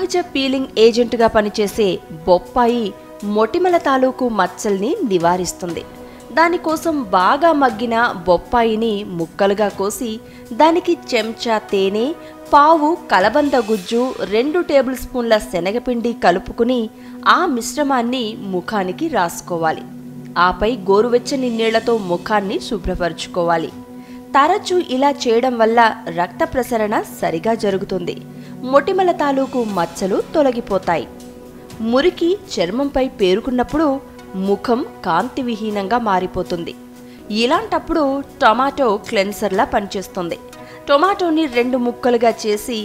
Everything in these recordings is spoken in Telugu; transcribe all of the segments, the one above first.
సహజ పీలింగ్ ఏజెంట్గా పనిచేసే బొప్పాయి మొటిమల తాలూకు మచ్చల్ని నివారిస్తుంది. దానికోసం బాగా మగ్గిన బొప్పాయిని ముక్కలుగా కోసి దానికి చెంచా తేనె, పావు కలబంద గుజ్జు, 2 టేబుల్ స్పూన్ల శనగపిండి కలుపుకుని ఆ మిశ్రమాన్ని ముఖానికి రాసుకోవాలి. ఆపై గోరువెచ్చని నీళ్లతో ముఖాన్ని శుభ్రపరుచుకోవాలి. తరచూ ఇలా చేయడం వల్ల రక్త ప్రసరణ సరిగా జరుగుతుంది. మొటిమల తాలూకు మచ్చలు తొలగిపోతాయి. మురికి చర్మంపై పేరుకున్నప్పుడు ముఖం కాంతివిహీనంగా మారిపోతుంది. ఇలాంటప్పుడు టొమాటో క్లెన్సర్లా పనిచేస్తుంది. టొమాటోని 2 ముక్కలుగా చేసి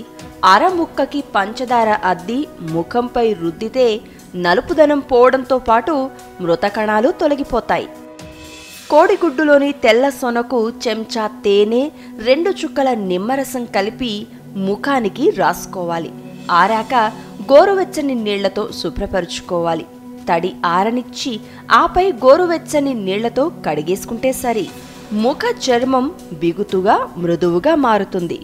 అర ముక్కకి పంచదార అద్ది ముఖంపై రుద్దితే నలుపుదనం పోవడంతో పాటు మృత కణాలు తొలగిపోతాయి. కోడిగుడ్డులోని తెల్ల సొనకు చెంచా తేనె, 2 చుక్కల నిమ్మరసం కలిపి ముఖానికి రాసుకోవాలి. ఆరాక గోరువెచ్చని నీళ్లతో శుభ్రపరుచుకోవాలి. తడి ఆరనిచ్చి ఆపై గోరువెచ్చని నీళ్లతో కడిగేసుకుంటే సరి. ముఖ చర్మం బిగుతుగా మృదువుగా మారుతుంది.